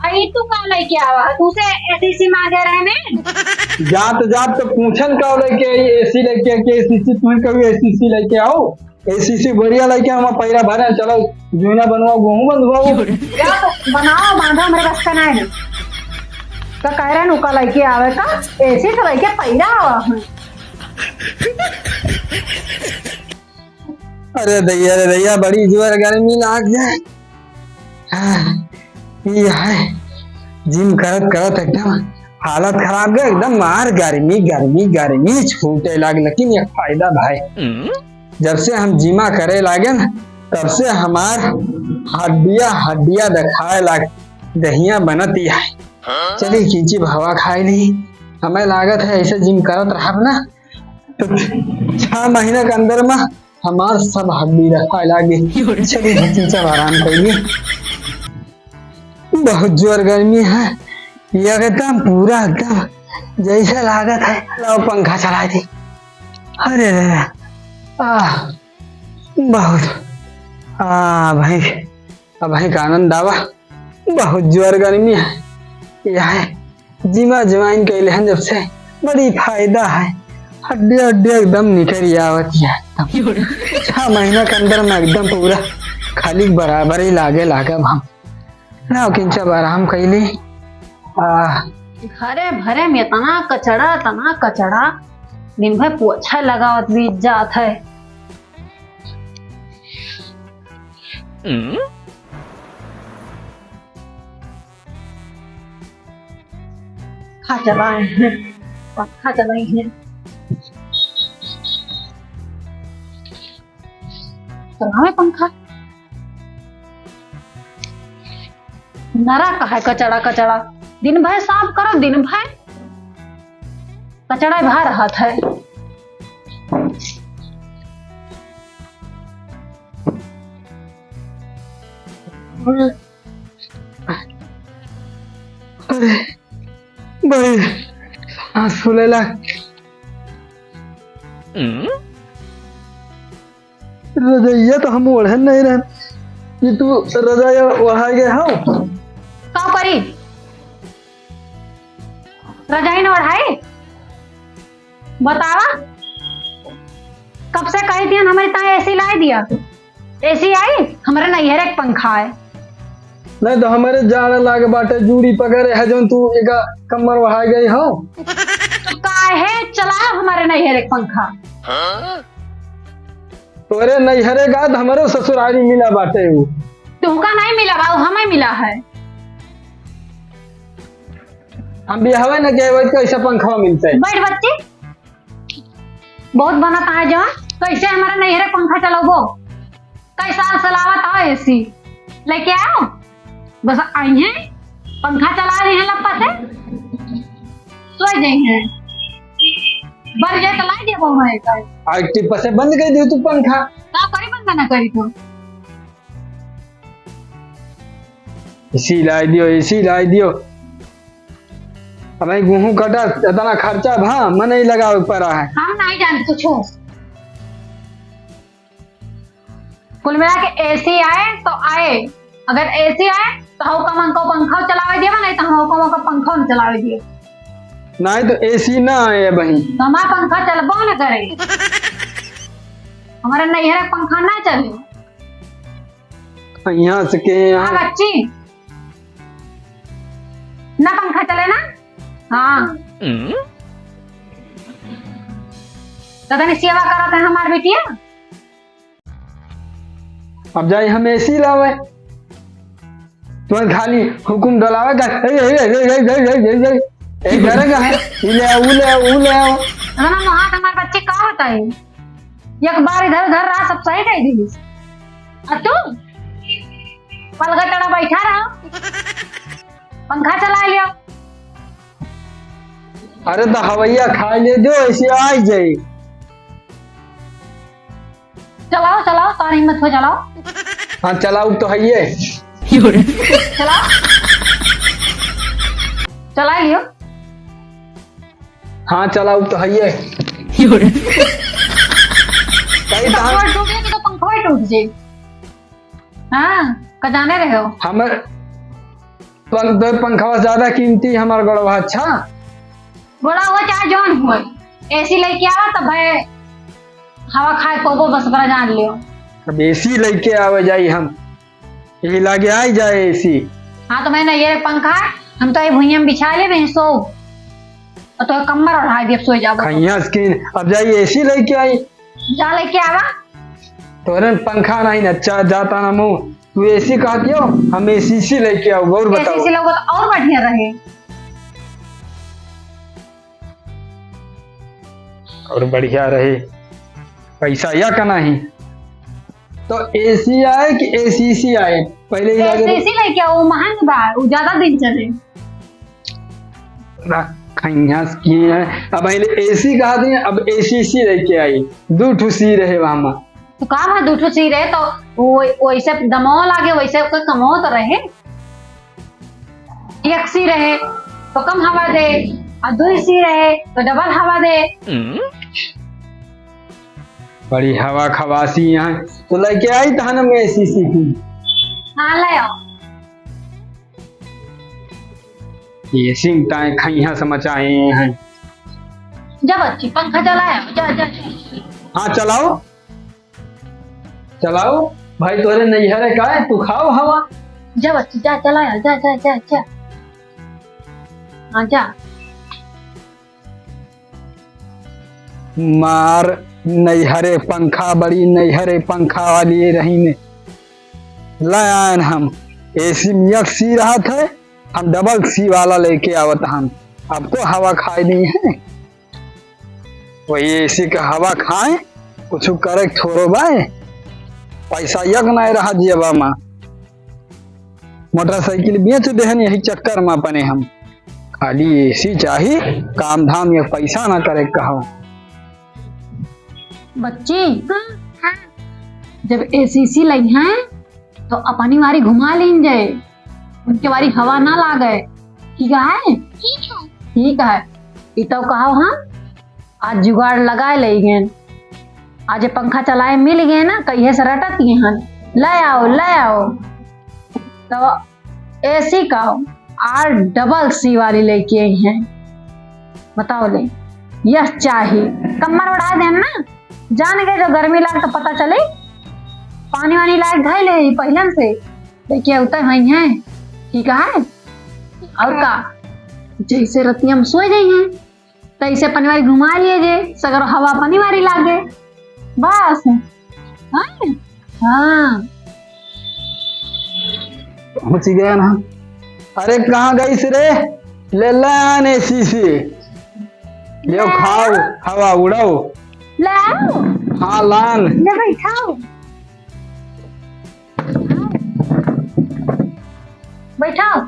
आई तू का लेके आवा तुसे एसीसी मांगे रहने जात तो पूछन का लेके एसी लेके के एसीसी तुम कभी एसीसी लेके आओ एसीसी बढ़िया लेके हम पैरा भरे चलो जुना बनवाओ गेहूं बनवाओ तो बनाओ बांधो मेरे बस का नहीं तो कह रहे नुका लेके आवे का एसी तो लेके पैरा आवा अरे दैया बड़ी जोर गर्मी लाग जाए ये है जिम करत एकदम हालत खराब गए एकदम मार गर्मी छूटे लाग लेकिन ये फायदा भाई जब से हम जिमा करे लागे ना तब से हमार हड्डियां दिखाए लाग दहिया बनती है चलिए खींची हवा खाए नहीं हमें लागत है ऐसे जिम करत रहा ना तो 6 महीने के अंदर में हमार सब हड्डी रखा लागे चलिए सब आराम करिए बहुत जोर गर्मी है ये एकदम पूरा एकदम जैसे लागत है लो पंखा चला दी अरे बहुत भाई का आनंद आवा बहुत जोर गर्मी है यह जिमा जमाइन कैले हैं जब से बड़ी फायदा है हड्डी एकदम निकल आवती है 6 महीना के अंदर में एकदम पूरा खाली बराबर ही लागे हम ना किंचा आराम कैली घरे भरे में तना कचड़ा दिन भर पोछा लगावत बीत जात है पंखा चलाए हैं चलावे पंखा नरा का है कचड़ा दिन भर साफ करो दिन भर कचड़ा भा रहा है अरे बड़े सांस फूले रजाइया तो हम ओढ़न नहीं रहन ये तू रजाइया ओढ़ा गया हो का करी रजाई ने ओढ़ाई बतावा कब से कही थी हमारे ता एसी ला दिया एसी आई हमारे नैहर एक पंखा है नहीं तो हमारे जान लागे बाटे जूड़ी पकड़े है जो तू एक कमर वहा गई हो काहे चलाओ हमारे नैहर एक पंखा तोरे नैहरे का हमारे ससुरारी मिला बाटे वो तुमका नहीं मिला बाबू हमें मिला है हम भी हवे न के कैसे पंखा मिलते है बैठ बच्चे बहुत बनता है जो कैसे हमारे नैहरे पंखा चलाओ कई साल चलावत हो एसी लेके आओ बस आई हैं पंखा चला रहे हैं लप्पा से सो गए हैं बर जाए तो लाई दे वो है का आज टिप से बंद कर दियो तू पंखा का करी बंद ना करी तो इसी लाई दियो हमें गेहूं कटा इतना खर्चा भा मन नहीं लगावे पड़ा है हम नहीं जानते कुछ कुल मिला के एसी आए तो आए अगर एसी आए तो हम कमन को पंखा चलावे दिए नहीं तो हम कमन को पंखा न चलावे दिए नहीं तो एसी ना आए बहन तो हमारा पंखा चलबो न करे हमारे नैहर पंखा ना चले यहाँ से के हाँ बच्ची ना पंखा चले ना हाँ तदन सेवा करते हैं हमारे बेटिया अब जाए हम एसी लावे तुम खाली हुकुम डलावे एक घर का है उले ना हाथ हमारे बच्चे का होता है एक बार इधर उधर रहा सब सही कह दी तू पलगटड़ा बैठा रहा पंखा चला लिया अरे तो हवैया खा ले दो ऐसे आ जाए चलाओ तार हिम्मत हो चलाओ हाँ चलाओ तो है ये चलाओ चला लियो हाँ चलाओ तो है ये तो पंखा टूट जाए हाँ का जाने रहे हो तो पंखा ज्यादा कीमती हमारा गड़वा। अच्छा बड़ा हुआ चाहे जौन हो, एसी लेके आवा तब भाई हवा खाए को बस बड़ा जान लियो। अब एसी लेके आवे जाई हम, यही लागे आई जाए एसी। हाँ तो मैंने ये पंखा हम तो ये भुइयां में बिछा ले सो, और तो कमर उठा दिए सो जाओ। खैया स्किन अब जाई एसी लेके आई, जा लेके आवा। तोरे पंखा नहीं अच्छा जाता ना मुँह, तू एसी कहती हो, हम एसी लेके आओ। और बताओ एसी लोग तो और बढ़िया रहे। और बढ़िया रहे, पैसा या का नहीं तो एसी आए कि एसीसी आए पहले ही लागे एसी लेके आओ, महंग बा, वो ज्यादा दिन चले। खैया स्किन है। अब पहले एसी कहा दी, अब एसीसी लेके आई, दो ठुसी रहे वहां। तो का भाई दूठो सी रहे तो वैसे दमाओ लागे, वैसे कमो तो रहे। एक सी रहे तो कम हवा दे, और दो सी रहे तो डबल हवा दे। बड़ी हवा खवासी यहाँ तो लेके आई था ना मैं एसीसी की। हाँ ले आओ। ये सिंगताएं खैया समझाए हैं। जब अच्छी पंखा चलाया जा जा। हाँ चलाओ चलाओ भाई, तोरे नैहरे का है, तू खाओ हवा। जब अच्छी जा चलाया जा जा जा जा। हाँ जा। मार नैहरे पंखा, बड़ी नैहरे पंखा वाली रही ने लायन हम एसी में एक सी रहा था, हम डबल सी वाला लेके आवत हम। अब तो हवा खाए नहीं है, वही एसी का हवा खाए, कुछ करे छोड़ो भाई। पैसा यक नहीं रहा जेबा में, मोटरसाइकिल बेच देहन यही चक्कर में अपने हम। खाली एसी चाहिए, काम धाम या पैसा ना करे कहो। बच्ची जब एसीसी लगी हैं तो अपनी वारी घुमा लीन जाए, उनके वारी हवा ना लागे। ठीक है ठीक है। इतो कहो हम आज जुगाड़ लगाए लेंगे, आज पंखा चलाए मिल गए ना, कहीं से रटती हैं ले आओ। तो एसी का आर डबल सी वाली लेके आई हैं। बताओ ले, यह चाहिए कमर उड़ा दे ना, जान गए जो गर्मी लाग तो पता चले। पानी वानी लाग घाई ले पहले से लेके उतर वही है। ठीक है। और का जैसे रतिया में सो जाई हैं तैसे पनिवारी घुमा लिए जे, सगर हवा पनिवारी लागे बस। हाँ पहुंच गया ना। अरे कहाँ गई रे, ले लान एसी से ले खाओ, हवा उड़ाओ। लाओ हाँ लान ले बैठाओ बैठाओ।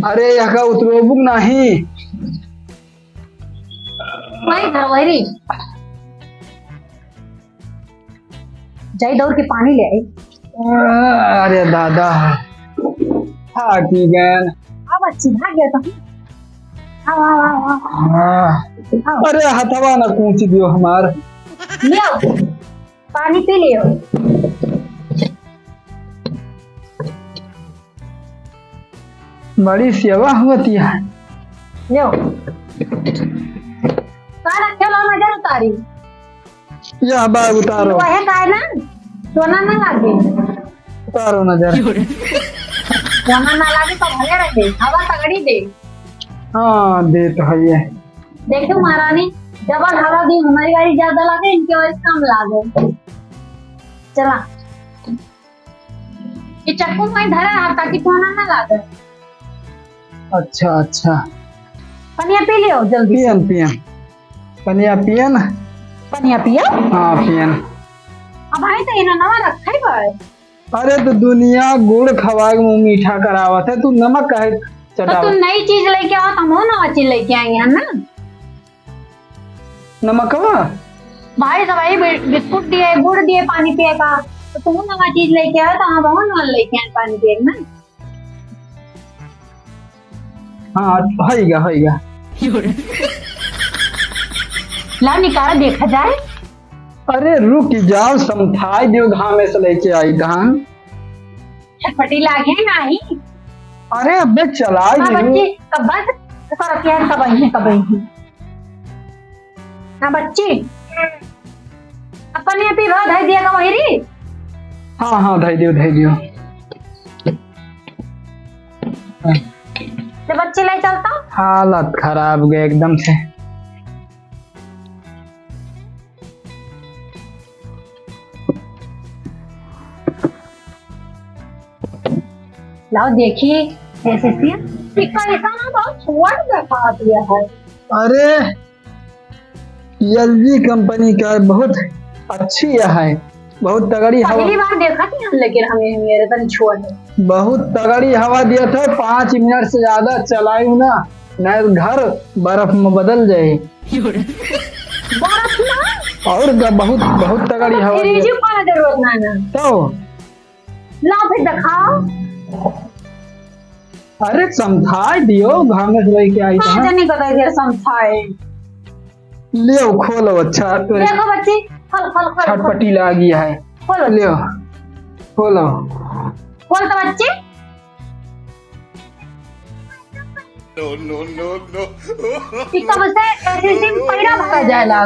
अरे यहाँ का उतरोबुक नहीं, वही घर वही जाई दौड़ के पानी ले आई। अरे दादा थाकी गए। अब अच्छी भाग गया तो। अरे हथवा ना कूच दियो हमार। लियो पानी पी लियो। बड़ी सेवा होती है। लियो सारा खेलो नजर उतारी। यह बार उतारो, वह का है ना, सोना ना लागे। उतारो नजर। सोना ना लागे तो भले रहे, हवा तगड़ी दे। हाँ दे तो है ये। देखो महारानी डबल हवा दी, हमारी गाड़ी ज्यादा लागे, इनकी गाड़ी कम लागे। चला ये चक्कू में धरा है ताकि सोना ना लागे। अच्छा अच्छा पनिया पी लियो जल्दी। पियन पियन पनिया पियन। पनिया पियो। हाँ पियन। अब भाई तो इन्हें नवा रखा ही पड़े। अरे तो दुनिया गुड़ खवा के मुंह मीठा करावत है, तू नमक कहे तो चटावत। तू नई चीज लेके आओ तो हम नवा चीज लेके आएंगे ना। नमकवा भाई सबाई बिस्कुट दिए, गुड़ दिए, पानी पिए का, तो तुम नवा चीज लेके आओ तो हम नवा लेके आए पानी पिए ना। हाँ होइगा। ला निकाला देखा जाए। अरे रुक जाओ, समझाई दियो घाम में से लेके आई धान। छटपटी लागे नहीं। अरे अबे चला हाँ ही बच्ची कब बस कर क्या कब आई हाँ बच्ची अपन ये पीवा धाई दिया का वही री। हाँ हाँ धाई दियो तो बच्ची ले चलता हालत खराब गए एकदम से। लाओ देखिए ऐसे कैसा ना बहुत छोड़ दिखा दिया है। अरे एलजी कंपनी का बहुत अच्छी है, बहुत तगड़ी हवा। पहली बार देखा थी हम लेकिन हमें मेरे तन छोड़ है। बहुत तगड़ी हवा दिया था, 5 मिनट से ज्यादा चलाई ना नहीं घर बर्फ में बदल जाए। बर्फ ना और बहुत बहुत तगड़ी हवा दिया। फ्रिज का जरूरत ना तो लाओ फिर दिखाओ। अरे समझाई दियो घर में से लेके आई था। नहीं पता इधर समझाए ले खोलो। अच्छा तो देखो बच्ची खोल खोल खोल छटपटी लगी है। खोलो ले खोलो खोल तो बच्ची। No. इसका बस ऐसे पैरा भरा जाएगा।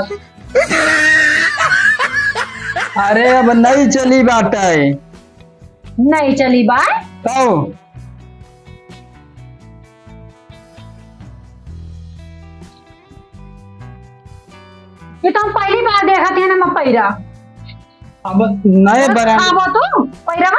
अरे अब नहीं चली बात है। नहीं चली बात तो ये तो हम पहली बार देखा थे ना पैरा। अब नए ब्रांड हाँ वो तो पैरा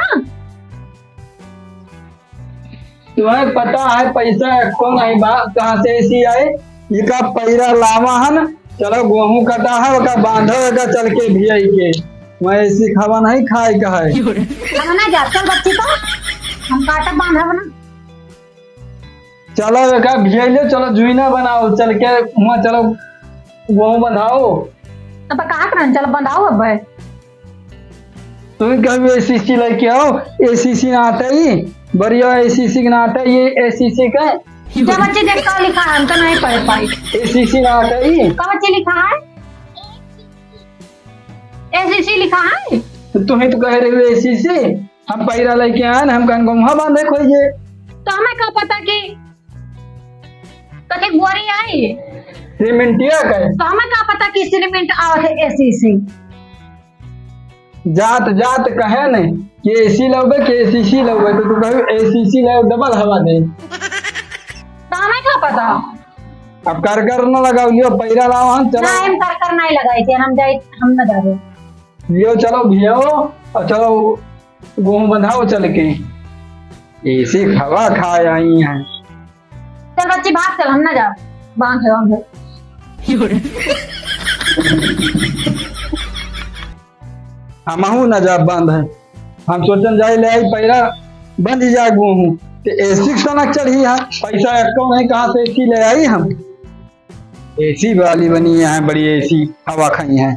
तुम्हें पता है पैसा कौन आई बा कहाँ से ऐसी आए। ये का पैरा लावा है। चलो गेहूं कटा है ओका बांधो का चल के भियाई के मैं ऐसी खावा नहीं खाए का है। हम ना जा चल बच्ची तो हम काटा बांधा बना। चलो का भियाई ले चलो जुईना बनाओ चल के वहाँ चलो गेहूं बंधाओ। अब कहाँ करन चल बंधाओ अब तुम कभी एसीसी लेके आओ। एसीसी ना आता ही बढ़िया एसीसी ना आता ये एसीसी का जब बच्चे देख का लिखा है हम तो नहीं पढ़ पाई। एसीसी ना आता ही का बच्चे लिखा है एसीसी लिखा है। तो तुम्हें तो कह रहे हो एसीसी। हम पैरा लेके आए हम कहीं वहाँ बांधे खोइए। तो हमें क्या पता कि कथे गोरी आई। सीमेंटिया का तो हमें क्या पता कि सीमेंट आओ है एसीसी। जात जात कहे नहीं कि एसी लोगे कि एसीसी लोगे तो तू कहो एसीसी लो डबल हवा दे। तो हमें क्या पता। अब कर न लगाओ लियो पैरा लाओ हम चलो। ना हम कर नहीं लगाई थी हम जाए हम न जा रहे। लियो चलो भियो और चलो गेहूं बंधाओ चल के एसी हवा खाए आई हैं। चल बच्ची भाग चल हम न जा बांध हमहू न जा बंद है। हम सोचन जाए ले आई पैरा बंद जाए गेहूं तो एसी सनक चढ़ी है। पैसा एको नहीं कहाँ से एसी ले आई हम। एसी वाली बनी है बड़ी एसी हवा खाई है।